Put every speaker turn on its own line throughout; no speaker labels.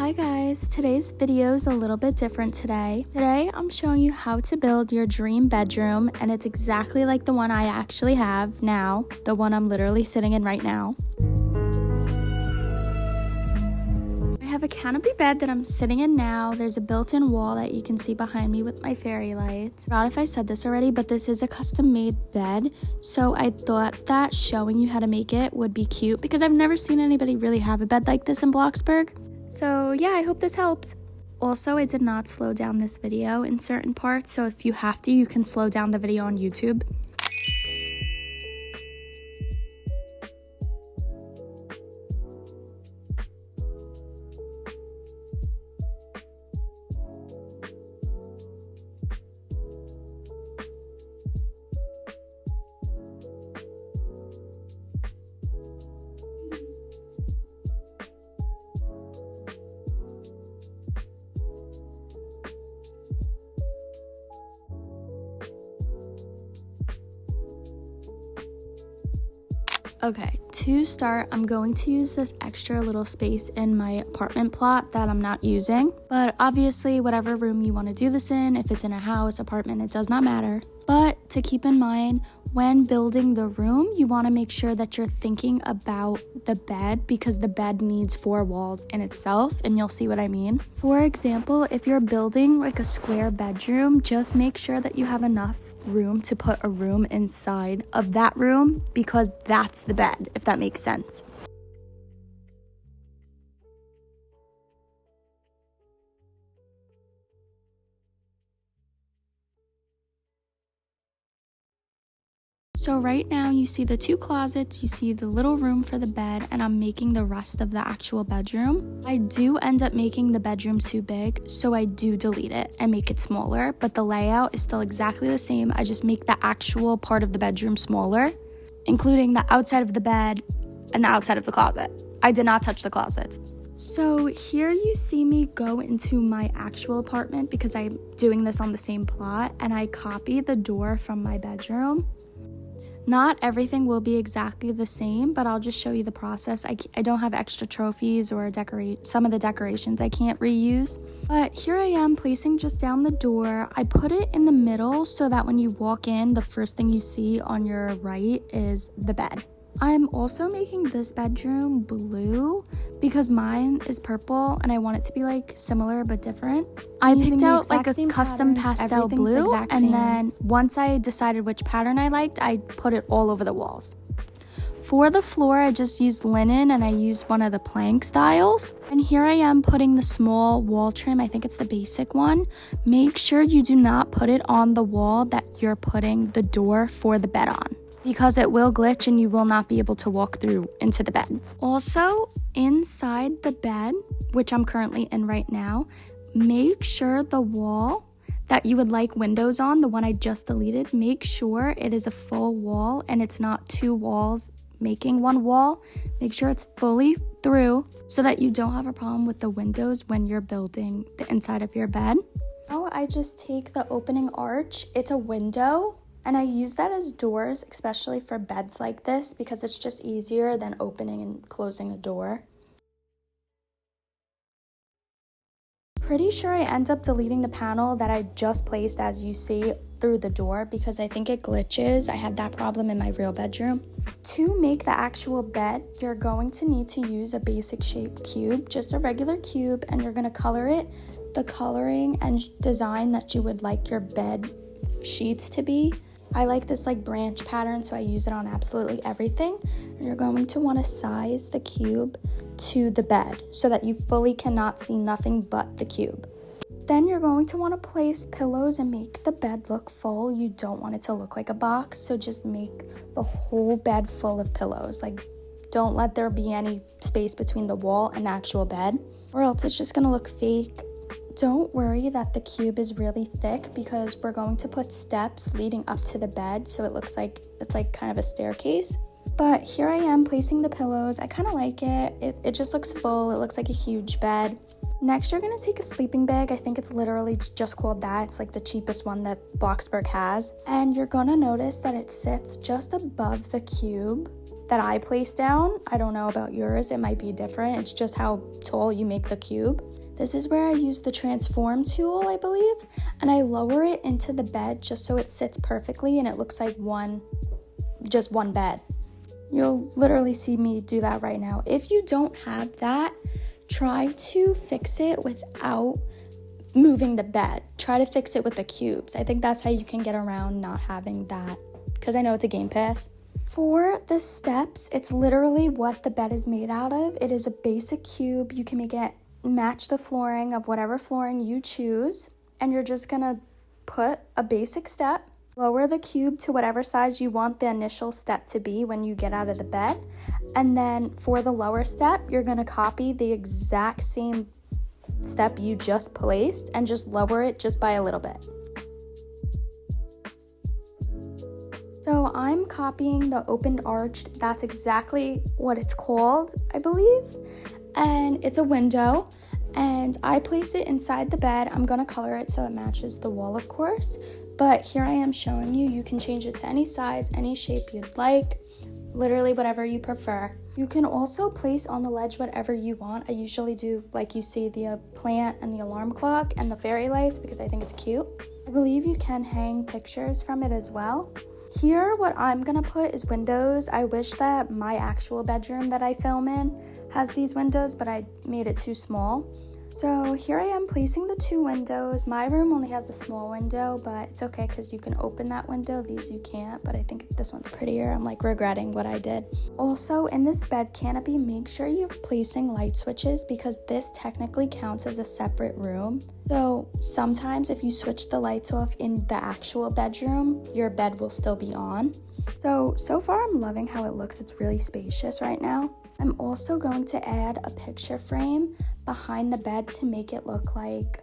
Hi guys, today's video is a little bit different today. Today I'm showing you how to build your dream bedroom, and it's exactly like the one I actually have now, the one I'm literally sitting in right now. I have a canopy bed that I'm sitting in now. There's a built-in wall that you can see behind me with my fairy lights. Not if I said this already, but this is a custom-made bed, so I thought that showing you how to make it would be cute because I've never seen anybody really have a bed like this in Bloxburg. So yeah, I hope this helps. Also, I did not slow down this video in certain parts, so if you have to, you can slow down the video on YouTube. Okay, to start, I'm going to use this extra little space in my apartment plot that I'm not using. But obviously, whatever room you want to do this in, if it's in a house, apartment, it does not matter. But to keep in mind, when building the room, you want to make sure that you're thinking about the bed because the bed needs 4 walls in itself, and you'll see what I mean. For example, if you're building like a square bedroom, just make sure that you have enough room to put a room inside of that room because that's the bed, if that makes sense. So right now you see the 2 closets, you see the little room for the bed, and I'm making the rest of the actual bedroom. I do end up making the bedroom too big, so I do delete it and make it smaller, but the layout is still exactly the same. I just make the actual part of the bedroom smaller, including the outside of the bed and the outside of the closet. I did not touch the closets. So here you see me go into my actual apartment because I'm doing this on the same plot, and I copy the door from my bedroom. Not everything will be exactly the same, but I'll just show you the process. I don't have extra trophies or some of the decorations I can't reuse. But here I am placing just down the door. I put it in the middle so that when you walk in, the first thing you see on your right is the bed. I'm also making this bedroom blue because mine is purple and I want it to be like similar but different. I picked out like a custom pastel blue, and then once I decided which pattern I liked, I put it all over the walls. For the floor, I just used linen and I used one of the plank styles. And here I am putting the small wall trim. I think it's the basic one. Make sure you do not put it on the wall that you're putting the door for the bed on, because it will glitch and you will not be able to walk through into the bed. Also, inside the bed, which I'm currently in right now, make sure the wall that you would like windows on, the one I just deleted, make sure it is a full wall and it's not 2 walls making 1 wall. Make sure it's fully through so that you don't have a problem with the windows when you're building the inside of your bed. Now I just take the opening arch, it's a window, and I use that as doors, especially for beds like this, because it's just easier than opening and closing a door. Pretty sure I end up deleting the panel that I just placed, as you see, through the door because I think it glitches. I had that problem in my real bedroom. To make the actual bed, you're going to need to use a basic shape cube, just a regular cube, and you're going to color it the coloring and design that you would like your bed sheets to be. I like this like branch pattern, so I use it on absolutely everything. And you're going to want to size the cube to the bed so that you fully cannot see nothing but the cube. Then you're going to want to place pillows and make the bed look full. You don't want it to look like a box, so just make the whole bed full of pillows. Like, don't let there be any space between the wall and the actual bed, or else it's just going to look fake. Don't worry that the cube is really thick because we're going to put steps leading up to the bed so it looks like it's like kind of a staircase. But here I am placing the pillows. I kind of like it. It just looks full. It looks like a huge bed. Next, you're going to take a sleeping bag. I think it's literally just called that. It's like the cheapest one that Bloxburg has. And you're going to notice that it sits just above the cube. that I place down. I don't know about yours, it might be different. It's just how tall you make the cube. This is where I use the transform tool, I believe, and I lower it into the bed just so it sits perfectly and it looks like just one bed. You'll literally see me do that right now. If you don't have that, try to fix it without moving the bed. Try to fix it with the cubes. I think that's how you can get around not having that, because I know it's a game pass. For the steps, it's literally what the bed is made out of. It is a basic cube. You can make it match the flooring of whatever flooring you choose, and you're just gonna put a basic step, lower the cube to whatever size you want the initial step to be when you get out of the bed, and then for the lower step, you're gonna copy the exact same step you just placed and just lower it just by a little bit. So I'm copying the opened arched. That's exactly what it's called, I believe. And it's a window, and I place it inside the bed. I'm gonna color it so it matches the wall, of course. But here I am showing you. You can change it to any size, any shape you'd like, literally whatever you prefer. You can also place on the ledge whatever you want. I usually do, like you see, the plant and the alarm clock and the fairy lights because I think it's cute. I believe you can hang pictures from it as well. Here, what I'm gonna put is windows. I wish that my actual bedroom that I film in has these windows, but I made it too small. So here I am placing the 2 windows. My room only has a small window, but it's okay because you can open that window. These you can't, but I think this one's prettier. I'm like regretting what I did. Also, in this bed canopy, make sure you're placing light switches because this technically counts as a separate room. So sometimes if you switch the lights off in the actual bedroom, your bed will still be on. So far I'm loving how it looks. It's really spacious right now. I'm also going to add a picture frame behind the bed to make it look like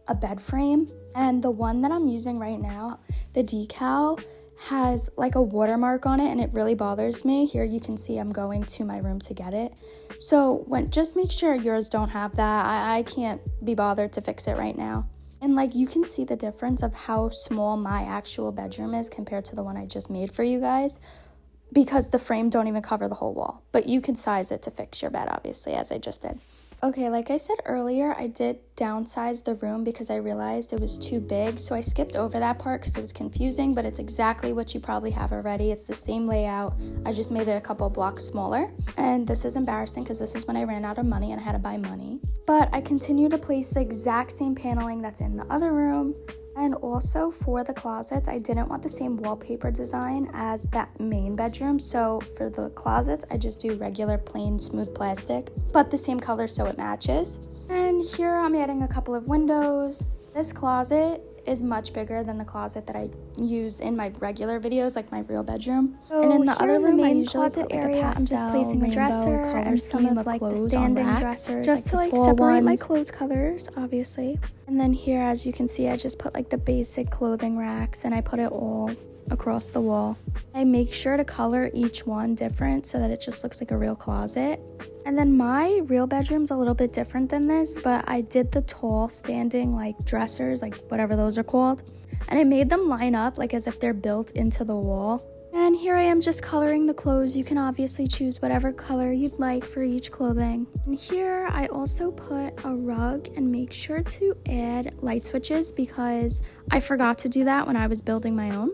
a bed frame. And the one that I'm using right now, the decal, has like a watermark on it and it really bothers me. Here you can see I'm going to my room to get it. So just make sure yours don't have that. I can't be bothered to fix it right now. And like you can see the difference of how small my actual bedroom is compared to the one I just made for you guys, because the frame don't even cover the whole wall. But you can size it to fix your bed, obviously, as I just did. Okay, like I said earlier, I did downsize the room because I realized it was too big, so I skipped over that part because it was confusing, but it's exactly what you probably have already. It's the same layout. I just made it a couple blocks smaller, and this is embarrassing because this is when I ran out of money and I had to buy money. But I continue to place the exact same paneling that's in the other room. And also for the closets, I didn't want the same wallpaper design as that main bedroom. So for the closets, I just do regular plain smooth plastic, but the same color so it matches. And here I'm adding a couple of windows. This closet is much bigger than the closet that I use in my regular videos, like my real bedroom. And in the other room, I usually put like area, I'm just placing a dresser and some of like the standing dressers, just to like separate my clothes colors, obviously. And then here, as you can see, I just put like the basic clothing racks and I put it all across the wall. I make sure to color each one different so that it just looks like a real closet. And then my real bedroom's a little bit different than this, but I did the tall standing like dressers, like whatever those are called, and I made them line up like as if they're built into the wall. And here I am just coloring the clothes. You can obviously choose whatever color you'd like for each clothing. And here I also put a rug and make sure to add light switches because I forgot to do that when I was building my own.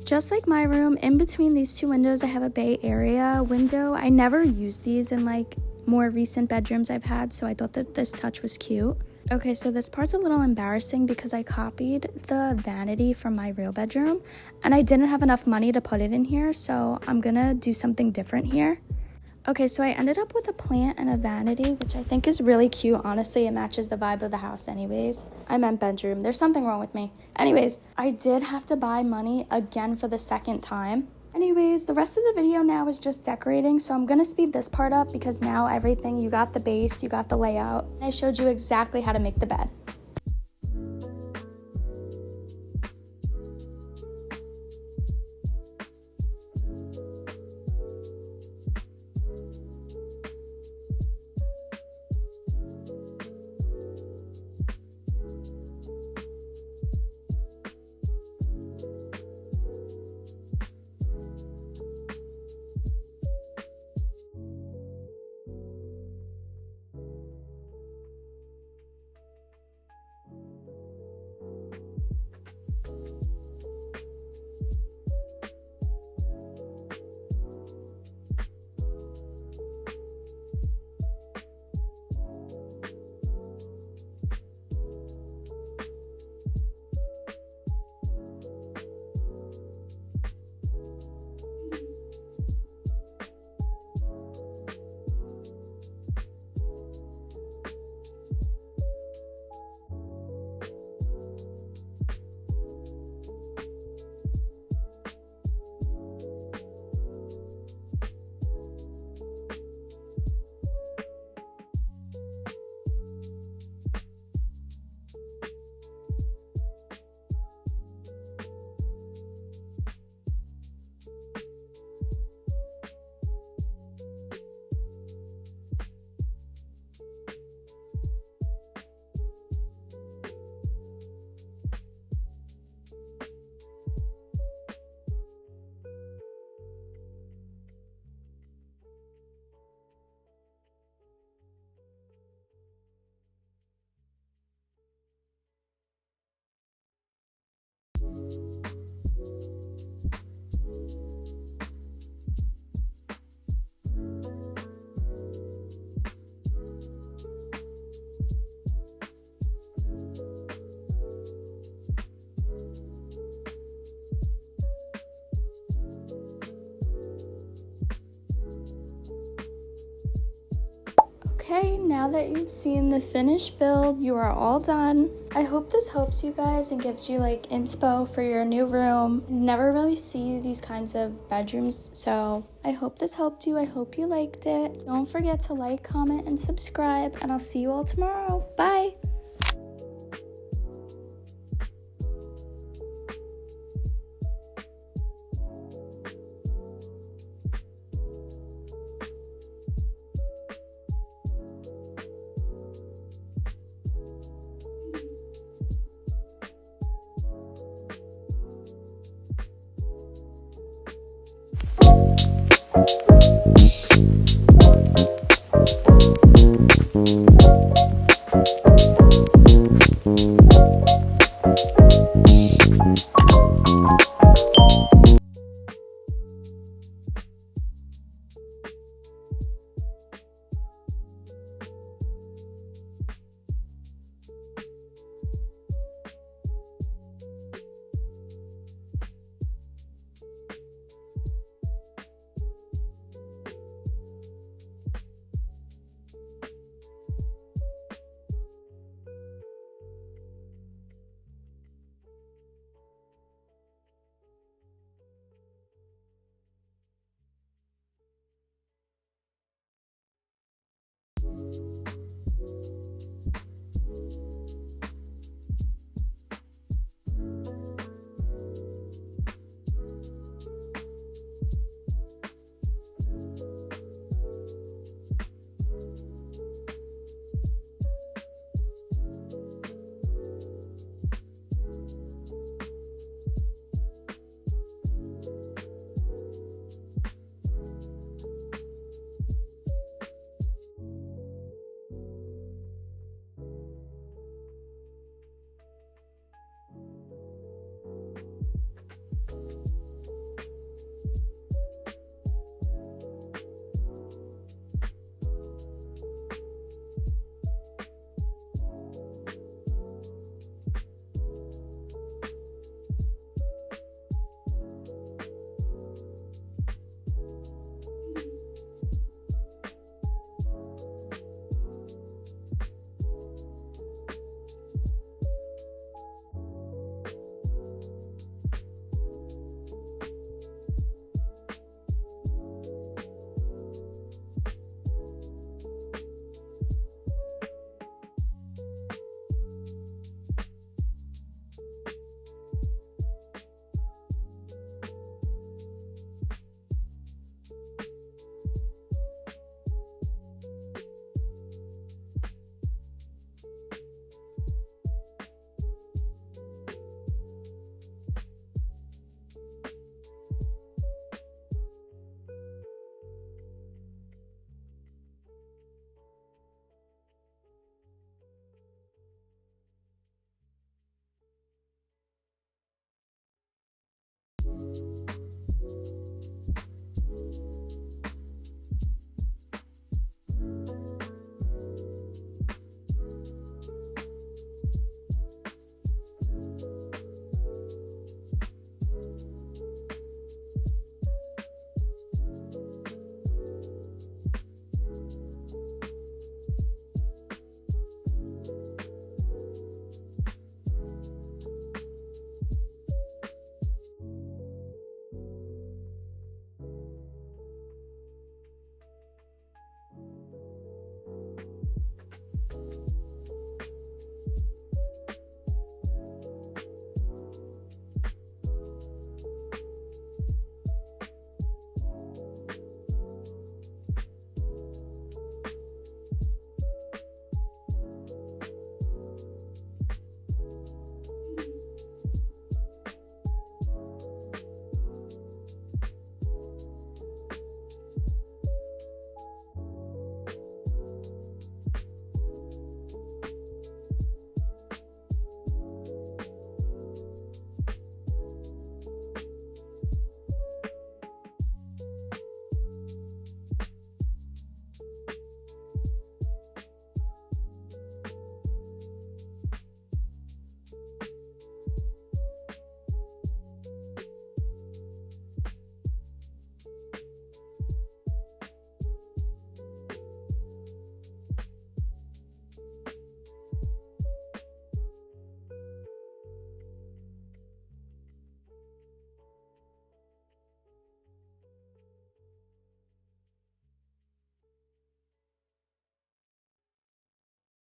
Just like my room, in between these 2 windows, I have a bay area window. I never use these in like more recent bedrooms I've had, so I thought that this touch was cute. Okay, so this part's a little embarrassing because I copied the vanity from my real bedroom and I didn't have enough money to put it in here, so I'm gonna do something different here. Okay, so I ended up with a plant and a vanity, which I think is really cute. Honestly, it matches the vibe of the house anyways. I meant bedroom. There's something wrong with me. Anyways, I did have to buy money again for the second time. Anyways, the rest of the video now is just decorating, so I'm gonna speed this part up because now everything, you got the base, you got the layout, and I showed you exactly how to make the bed. Okay, now that you've seen the finished build, you are all done. I hope this helps you guys and gives you like inspo for your new room. Never really see these kinds of bedrooms, so I hope this helped you. I hope you liked it. Don't forget to like, comment, and subscribe, and I'll see you all tomorrow. Bye!